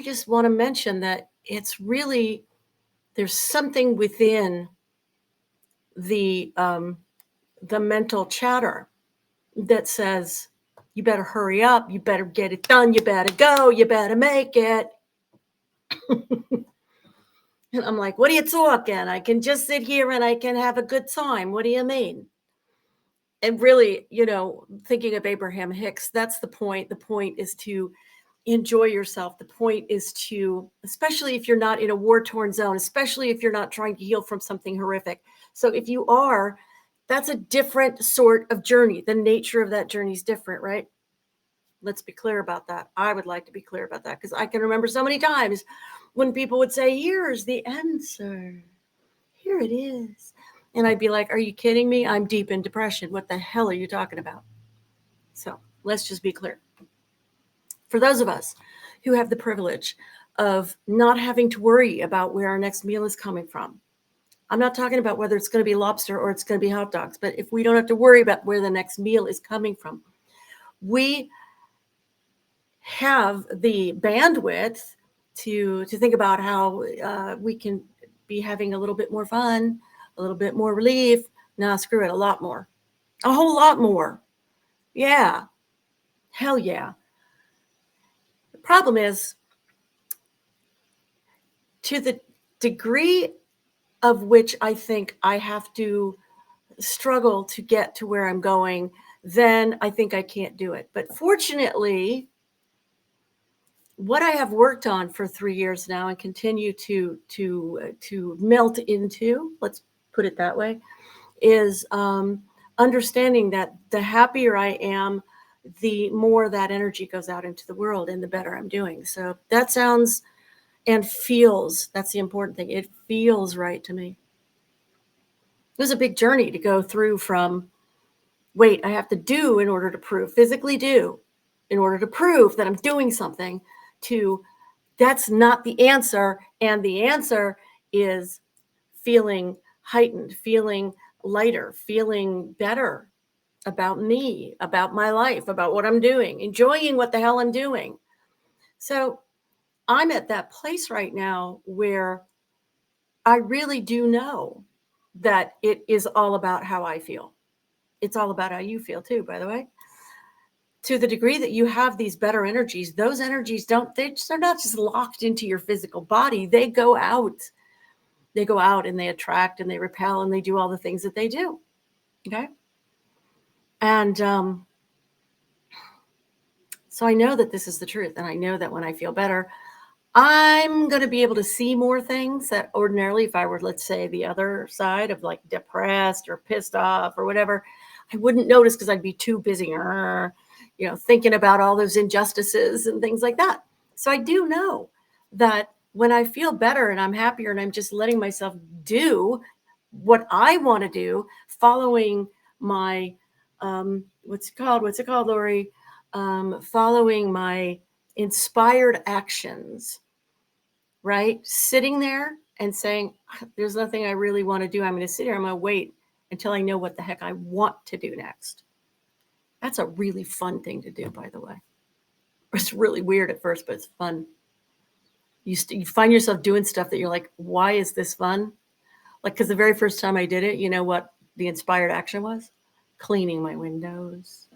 just want to mention that it's really, there's something within the um, the mental chatter that says, you better hurry up, you better get it done, you better go, you better make it. And I'm like, what are you talking? I can just sit here and I can have a good time. What do you mean? And really, thinking of Abraham Hicks, that's the point. The point is to enjoy yourself. The point is to, especially if you're not in a war torn zone, especially if you're not trying to heal from something horrific. So if you are, that's a different sort of journey. The nature of that journey is different, right? Let's be clear about that. I would like to be clear about that because I can remember so many times when people would say, here's the answer. Here it is. And I'd be like, are you kidding me? I'm deep in depression. What the hell are you talking about? So let's just be clear. For those of us who have the privilege of not having to worry about where our next meal is coming from, I'm not talking about whether it's going to be lobster or it's going to be hot dogs, but if we don't have to worry about where the next meal is coming from, we have the bandwidth to think about how we can be having a little bit more fun, a little bit more relief. Nah, screw it, a lot more. A whole lot more. Yeah. Hell yeah. The problem is, to the degree of which I think I have to struggle to get to where I'm going, then I think I can't do it. But fortunately, what I have worked on for 3 years now and continue to melt into, let's put it that way, is understanding that the happier I am, the more that energy goes out into the world and the better I'm doing. So that sounds and feels, that's the important thing. It feels right to me. It was a big journey to go through from, wait, I have to do in order to prove, physically do in order to prove that I'm doing something, to that's not the answer. And the answer is feeling heightened, feeling lighter, feeling better about me, about my life, about what I'm doing, enjoying what the hell I'm doing. So I'm at that place right now where I really do know that it is all about how I feel. It's all about how you feel too, by the way. To the degree that you have these better energies, those energies they're not just locked into your physical body. They go out. They go out and they attract and they repel and they do all the things that they do. Okay. And so I know that this is the truth. And I know that when I feel better, I'm going to be able to see more things that ordinarily, if I were, let's say, the other side of like depressed or pissed off or whatever, I wouldn't notice because I'd be too busy, thinking about all those injustices and things like that. So I do know that when I feel better and I'm happier and I'm just letting myself do what I want to do, following my, what's it called, Lori? Following my inspired actions, right? Sitting there and saying, there's nothing I really want to do. I'm going to sit here. I'm going to wait until I know what the heck I want to do next. That's a really fun thing to do, by the way. It's really weird at first, but it's fun. You find yourself doing stuff that you're like, why is this fun? Like, because the very first time I did it, you know what the inspired action was? Cleaning my windows.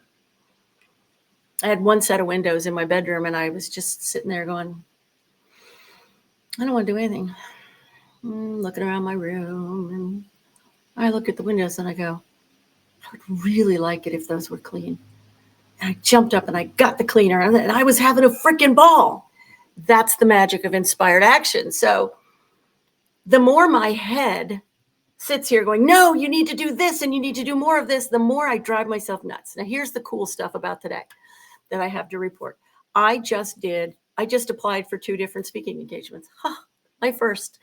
I had one set of windows in my bedroom, and I was just sitting there going, I don't want to do anything. Looking around my room, and I look at the windows and I go, I would really like it if those were clean. And I jumped up and I got the cleaner, and I was having a freaking ball. That's the magic of inspired action. So the more my head sits here going, no, you need to do this and you need to do more of this, the more I drive myself nuts. Now, here's the cool stuff about today that I have to report. I just applied for 2 different speaking engagements. My first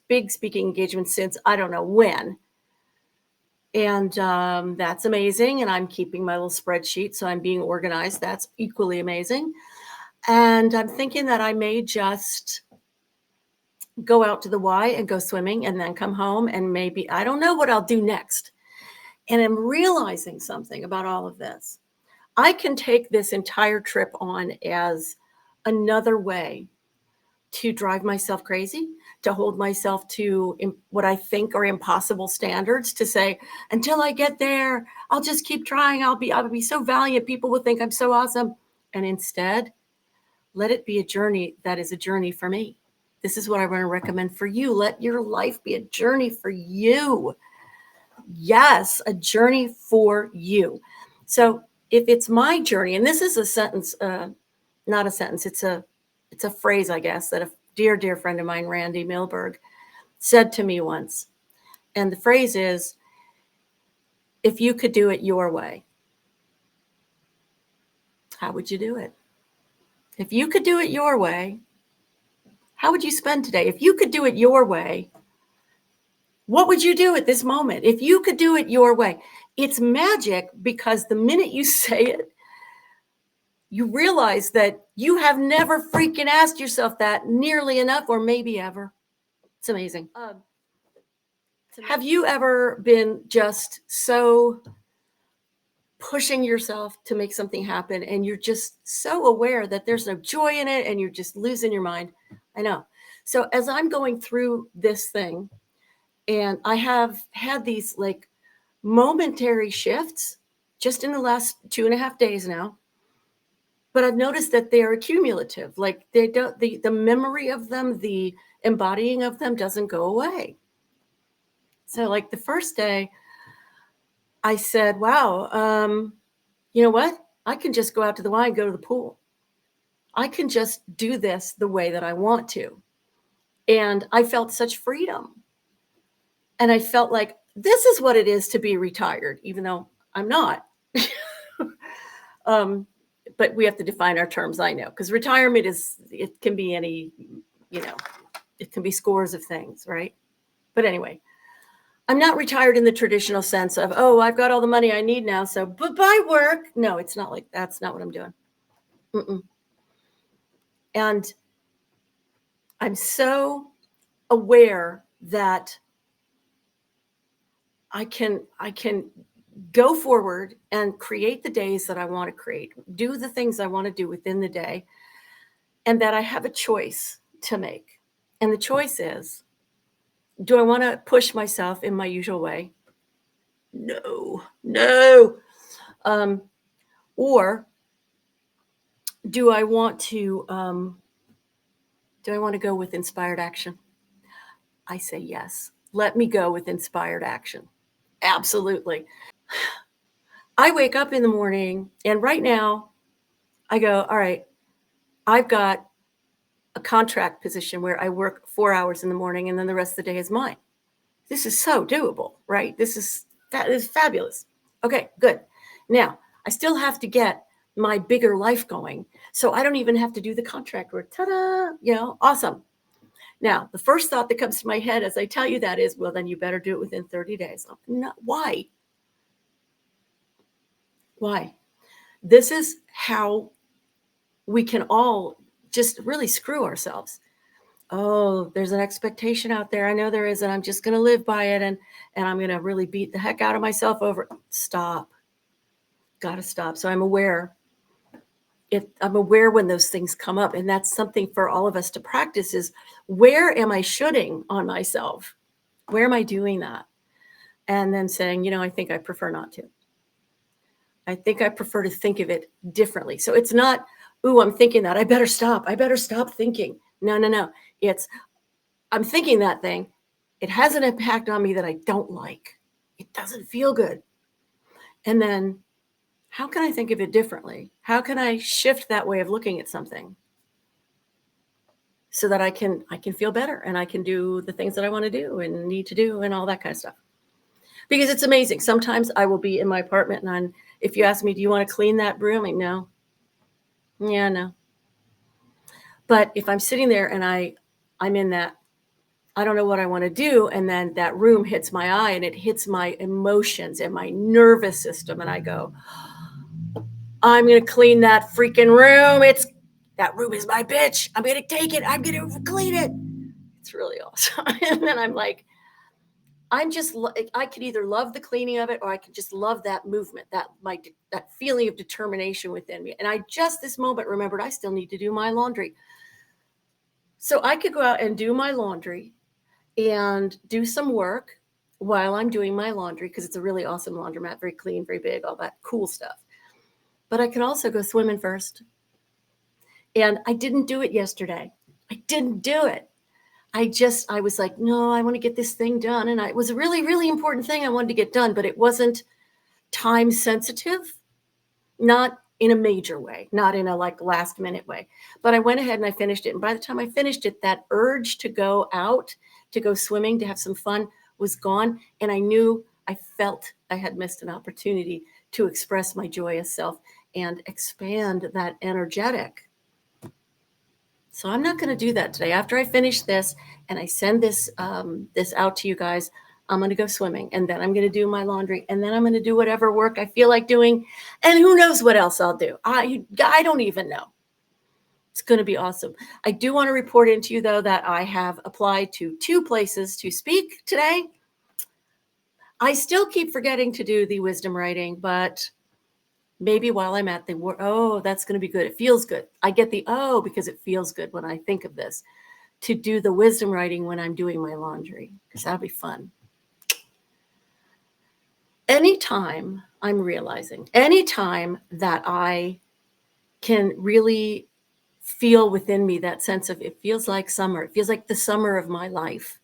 big speaking engagement since I don't know when. And that's amazing. And I'm keeping my little spreadsheet, so I'm being organized. That's equally amazing. And I'm thinking that I may just go out to the Y and go swimming and then come home, and maybe, I don't know what I'll do next. And I'm realizing something about all of this. I can take this entire trip on as another way to drive myself crazy, to hold myself to what I think are impossible standards, to say, until I get there, I'll just keep trying. I'll be so valiant. People will think I'm so awesome. And instead, let it be a journey that is a journey for me. This is what I want to recommend for you. Let your life be a journey for you. Yes, a journey for you. So if it's my journey, and this is a sentence, not a sentence, it's a phrase, I guess, that a dear friend of mine, Randy Milberg, said to me once. And the phrase is, if you could do it your way, how would you do it? If you could do it your way, how would you spend today? If you could do it your way, what would you do at this moment? If you could do it your way, it's magic, because the minute you say it, you realize that you have never freaking asked yourself that nearly enough, or maybe ever. It's amazing. Have you ever been just so pushing yourself to make something happen, and you're just so aware that there's no joy in it, and you're just losing your mind? I know. So as I'm going through this thing, and I have had these like momentary shifts just in the last 2.5 days now, but I've noticed that they are accumulative. Like they don't, the memory of them, the embodying of them doesn't go away. So like the first day, I said, wow, you know what? I can just go out to the Y and go to the pool. I can just do this the way that I want to. And I felt such freedom. And I felt like this is what it is to be retired, even though I'm not. But we have to define our terms, I know, because retirement it can be any, it can be scores of things, right? But anyway, I'm not retired in the traditional sense of, oh, I've got all the money I need now, so bye work. No, it's not like that's not what I'm doing. Mm-mm. And I'm so aware that I can go forward and create the days that I want to create, do the things I want to do within the day, and that I have a choice to make. And the choice is, do I want to push myself in my usual way? No. Or do I want to go with inspired action? I say yes. Let me go with inspired action. Absolutely. I wake up in the morning, and right now I go, all right, I've got a contract position where I work 4 hours in the morning and then the rest of the day is mine. This is so doable, right? That is fabulous. Okay, good. Now, I still have to get my bigger life going. So I don't even have to do the contract work. Ta-da, awesome. Now, the first thought that comes to my head as I tell you that is, well, then you better do it within 30 days. No, why? Why? This is how we can all just really screw ourselves. Oh, there's an expectation out there. I know there is, and I'm just going to live by it, and I'm going to really beat the heck out of myself over. Stop. Got to stop. So I'm aware. I'm aware when those things come up, and that's something for all of us to practice is, where am I shooting on myself? Where am I doing that? And then saying, I think I prefer not to. I think I prefer to think of it differently. So it's not, ooh, I'm thinking that. I better stop. I better stop thinking. No. It's, I'm thinking that thing. It has an impact on me that I don't like. It doesn't feel good. And then how can I think of it differently? How can I shift that way of looking at something so that I can feel better, and I can do the things that I want to do and need to do and all that kind of stuff? Because it's amazing. Sometimes I will be in my apartment, and if you ask me, do you want to clean that room? Like, no. Yeah, no. But if I'm sitting there and I'm in that, I don't know what I want to do, and then that room hits my eye and it hits my emotions and my nervous system, and I go, I'm going to clean that freaking room. That room is my bitch. I'm going to take it. I'm going to clean it. It's really awesome. And then I'm like, I could either love the cleaning of it, or I could just love that movement, that feeling of determination within me. And I just this moment remembered I still need to do my laundry. So I could go out and do my laundry and do some work while I'm doing my laundry because it's a really awesome laundromat, very clean, very big, all that cool stuff. But I can also go swimming first. And I didn't do it yesterday. I didn't do it. I was like, no, I want to get this thing done. And it was a really, really important thing I wanted to get done, but it wasn't time sensitive, not in a major way, not in a like last minute way. But I went ahead and I finished it. And by the time I finished it, that urge to go out, to go swimming, to have some fun was gone. And I felt I had missed an opportunity to express my joyous self and expand that energetic. So I'm not going to do that today. After I finish this and I send this out to you guys, I'm going to go swimming, and then I'm going to do my laundry, and then I'm going to do whatever work I feel like doing, and who knows what else I'll do. I don't even know. It's going to be awesome. I do want to report into you though that I have applied to 2 places to speak today. I still keep forgetting to do the wisdom writing, but maybe while I'm at the work, oh, that's going to be good. It feels good. I get the because it feels good when I think of this, to do the wisdom writing when I'm doing my laundry, because that'll be fun. Anytime that I can really feel within me that sense of it feels like summer, it feels like the summer of my life.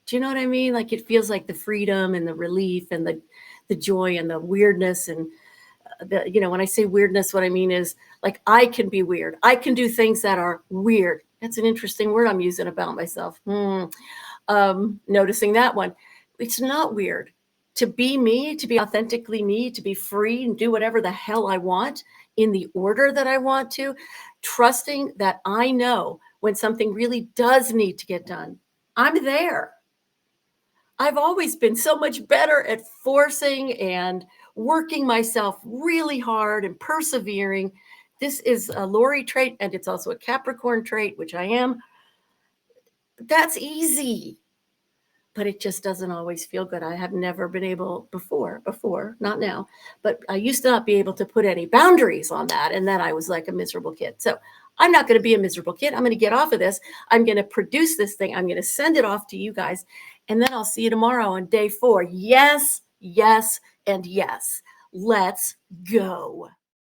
Do you know what I mean? Like it feels like the freedom and the relief and the joy and the weirdness and when I say weirdness, what I mean is like I can be weird. I can do things that are weird. That's an interesting word I'm using about myself. Noticing that one. It's not weird to be me, to be authentically me, to be free and do whatever the hell I want in the order that I want to, trusting that I know when something really does need to get done. I'm there. I've always been so much better at forcing and working myself really hard and persevering. This is a Lori trait, and it's also a Capricorn trait, which I am. That's easy, but it just doesn't always feel good. I have never been able before, not now, but I used to not be able to put any boundaries on that. And then I was like a miserable kid. So I'm not going to be a miserable kid. I'm going to get off of this. I'm going to produce this thing. I'm going to send it off to you guys. And then I'll see you tomorrow on day 4. Yes, yes, and yes. Let's go.